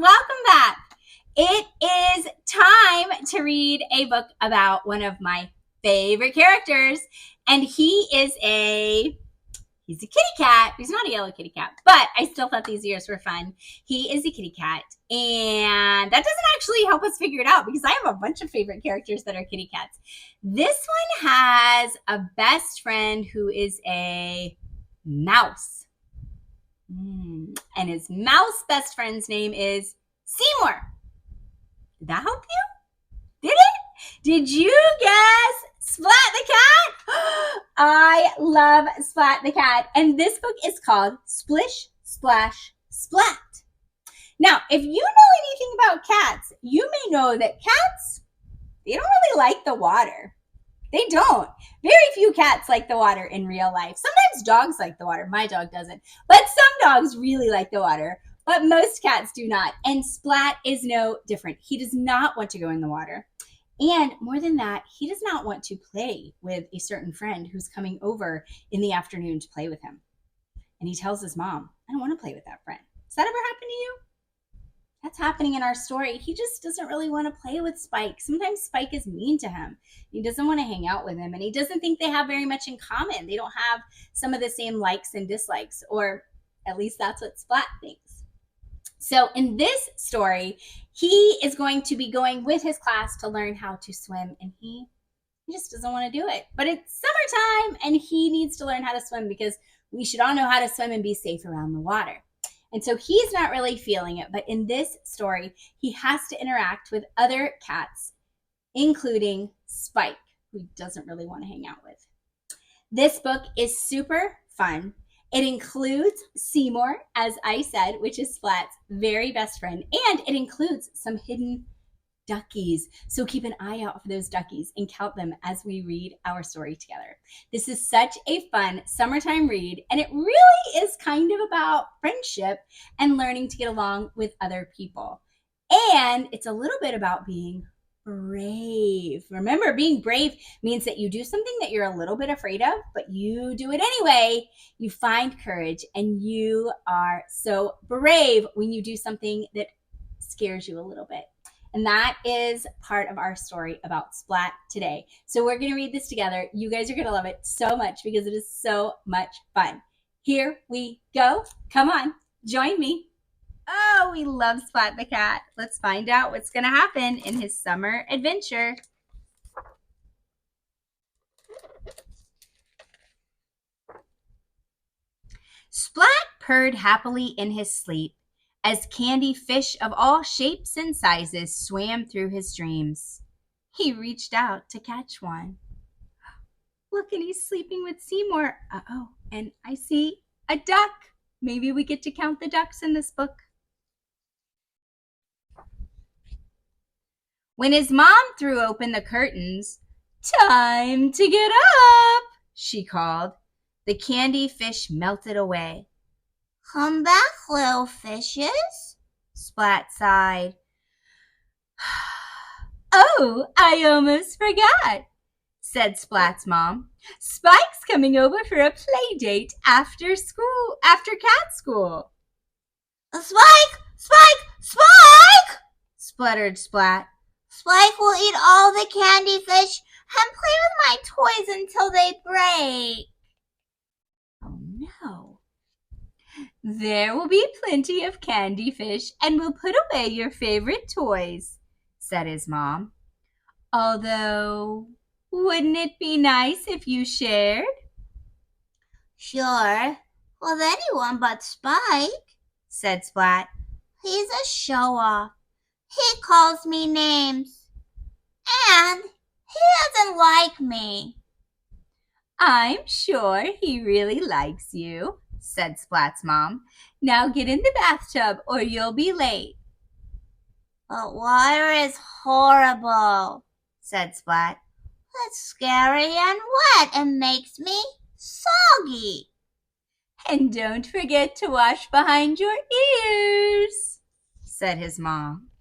welcome back. It is time to read a book about one of my favorite characters, and he's a kitty cat. He's not a yellow kitty cat, but I still thought these ears were fun. He is a kitty cat, and that doesn't actually help us figure it out because I have a bunch of favorite characters that are kitty cats. This one has a best friend who is a mouse. And his mouse best friend's name is Seymour. Did that help you? Did it? Did you guess Splat the cat? I love Splat the cat. And this book is called Splish, Splash, Splat. Now, if you know anything about cats, you may know that cats, they don't really like the water. They don't. Very few cats like the water in real life. Sometimes dogs like the water. My dog doesn't. But some dogs really like the water. But most cats do not. And Splat is no different. He does not want to go in the water. And more than that, he does not want to play with a certain friend who's coming over in the afternoon to play with him. And he tells his mom, I don't want to play with that friend. Does that ever happen to you? That's happening in our story. He just doesn't really want to play with Spike. Sometimes Spike is mean to him. He doesn't want to hang out with him, and he doesn't think they have very much in common. They don't have some of the same likes and dislikes, or at least that's what Splat thinks. So in this story, he is going to be going with his class to learn how to swim, and he just doesn't want to do it. But it's summertime, and he needs to learn how to swim because we should all know how to swim and be safe around the water. And so he's not really feeling it, but in this story, he has to interact with other cats, including Spike, who he doesn't really want to hang out with. This book is super fun. It includes Seymour, as I said, which is Splat's very best friend, and it includes some hidden duckies. So keep an eye out for those duckies and count them as we read our story together. This is such a fun summertime read, and it really is kind of about friendship and learning to get along with other people. And it's a little bit about being brave. Remember, being brave means that you do something that you're a little bit afraid of, but you do it anyway. You find courage, and you are so brave when you do something that scares you a little bit. And that is part of our story about Splat today. So we're going to read this together. You guys are going to love it so much because it is so much fun. Here we go. Come on, join me. Oh, we love Splat the cat. Let's find out what's going to happen in his summer adventure. Splat purred happily in his sleep as candy fish of all shapes and sizes swam through his dreams. He reached out to catch one. Look, and he's sleeping with Seymour. Uh-oh, and I see a duck. Maybe we get to count the ducks in this book. When his mom threw open the curtains, "Time to get up," she called. The candy fish melted away. Come back, little fishes, Splat sighed. Oh, I almost forgot, said Splat's mom. Spike's coming over for a play date after cat school. Spike! Spike! Spike! Spluttered Splat. Spike will eat all the candy fish and play with my toys until they break. Oh no. There will be plenty of candy fish, and we'll put away your favorite toys, said his mom. Although, wouldn't it be nice if you shared? Sure, with anyone but Spike, said Splat. He's a show-off. He calls me names, and he doesn't like me. I'm sure he really likes you, said Splat's mom. Now get in the bathtub or you'll be late. But water is horrible, said Splat. It's scary and wet and makes me soggy. And don't forget to wash behind your ears, said his mom.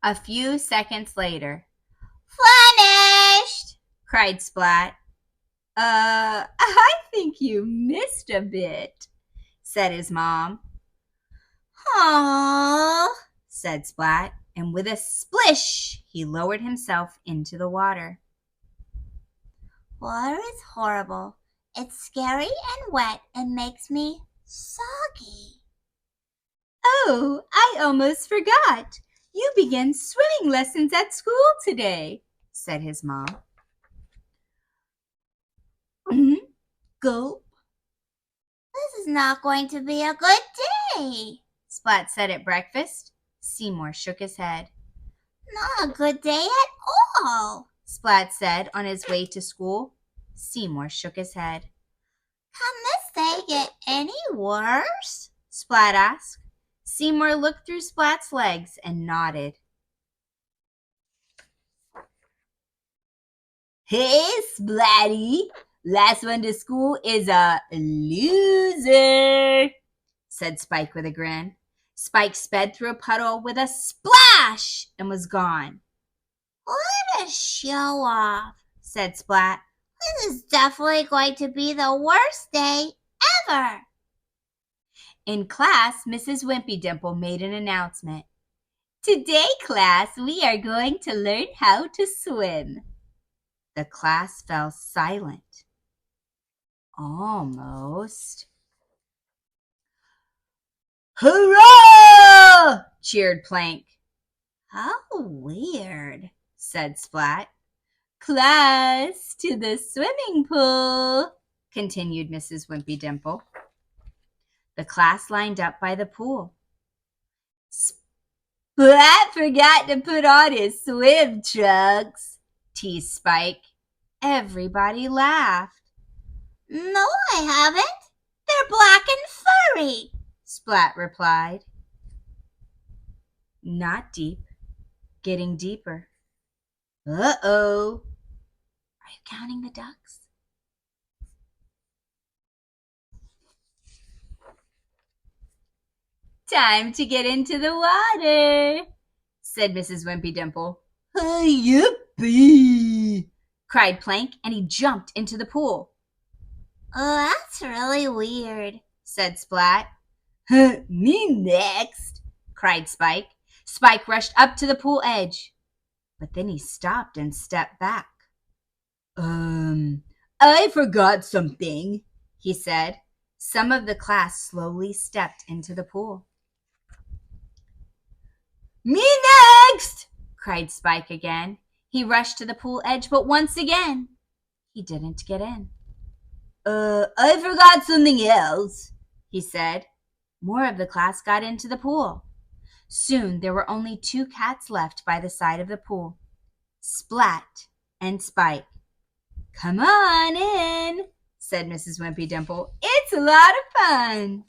A few seconds later, Finished, cried Splat. I think you missed a bit, said his mom. Aww, said Splat, and with a splish, he lowered himself into the water. water is horrible. It's scary and wet and makes me soggy. Oh, I almost forgot. You begin swimming lessons at school today, said his mom. Gulp. This is not going to be a good day, Splat said at breakfast. Seymour shook his head. Not a good day at all, Splat said on his way to school. Seymour shook his head. Can this day get any worse? Splat asked. Seymour looked through Splat's legs and nodded. Hey, Splatty, last one to school is a loser, said Spike with a grin. Spike sped through a puddle with a splash and was gone. What a show off, said Splat. This is definitely going to be the worst day ever. In class, Mrs. Wimpy Dimple made an announcement. Today, class, we are going to learn how to swim. The class fell silent. Almost. Hurrah! Cheered Plank. How weird, said Splat. Class, to the swimming pool, continued Mrs. Wimpy Dimple. The class lined up by the pool. Splat forgot to put on his swim trunks, teased Spike. Everybody laughed. No, I haven't. They're black and furry, Splat replied. Not deep, getting deeper. Uh-oh. Are you counting the ducks? Time to get into the water, said Mrs. Wimpy Dimple. Yippee! Cried Plank, and he jumped into the pool. Oh, that's really weird, said Splat. Me next, cried Spike. Spike rushed up to the pool edge, but then he stopped and stepped back. I forgot something, he said. Some of the class slowly stepped into the pool. Me next, cried Spike again. He rushed to the pool edge, but once again, he didn't get in. I forgot something else, he said. More of the class got into the pool. Soon there were only 2 cats left by the side of the pool, Splat and Spike. Come on in, said Mrs. Wimpy Dimple. It's a lot of fun.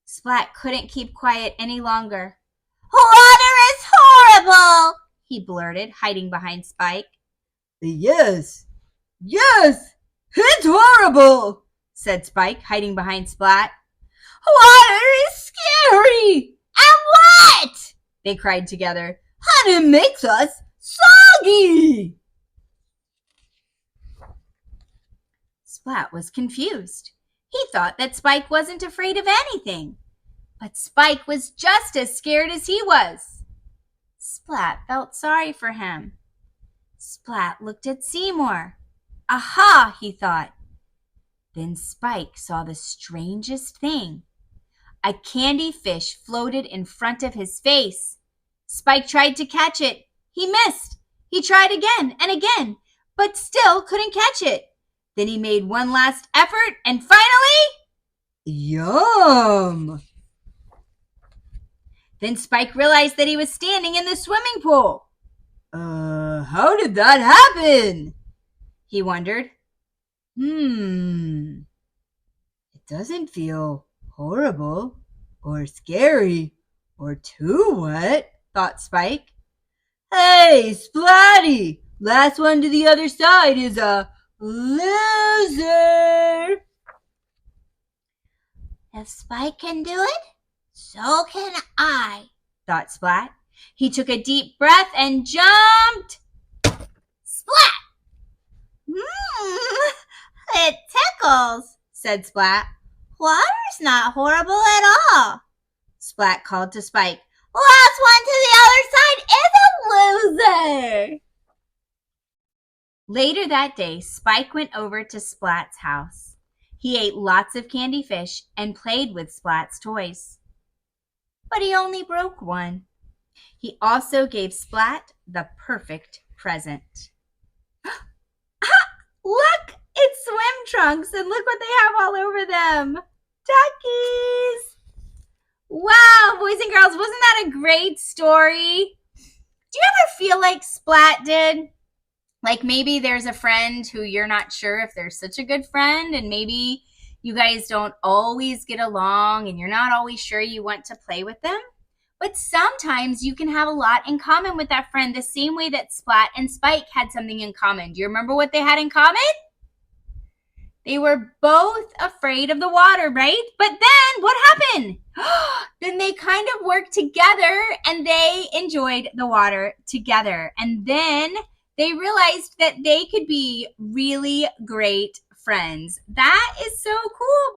Splat couldn't keep quiet any longer. Water is horrible, he blurted, hiding behind Spike. Yes, it's horrible, said Spike, hiding behind Splat. Water is scary. And what? They cried together. And it makes us soggy. Splat was confused. He thought that Spike wasn't afraid of anything. But Spike was just as scared as he was. Splat felt sorry for him. Splat looked at Seymour. Aha, he thought. Then Spike saw the strangest thing. A candy fish floated in front of his face. Spike tried to catch it. He missed. He tried again and again, but still couldn't catch it. Then he made one last effort and finally... Yum! Then Spike realized that he was standing in the swimming pool. How did that happen? He wondered. It doesn't feel horrible or scary or too wet, thought Spike. Hey, Splatty! Last one to the other side is a loser! If Spike can do it, so can I, thought Splat. He took a deep breath and jumped. Splat! It tickles, said Splat. Water's not horrible at all. Splat called to Spike. Last one to the other side is a loser. Later that day, Spike went over to Splat's house. He ate lots of candy fish and played with Splat's toys. But he only broke one. He also gave Splat the perfect present. Look, it's swim trunks, and look what they have all over them. Duckies. Wow, boys and girls, wasn't that a great story? Do you ever feel like Splat did? Like maybe there's a friend who you're not sure if they're such a good friend, and maybe you guys don't always get along and you're not always sure you want to play with them. But sometimes you can have a lot in common with that friend, the same way that Splat and Spike had something in common. Do you remember what they had in common? They were both afraid of the water, right? But then what happened? Then they kind of worked together and they enjoyed the water together. And then they realized that they could be really great friends. That is so cool,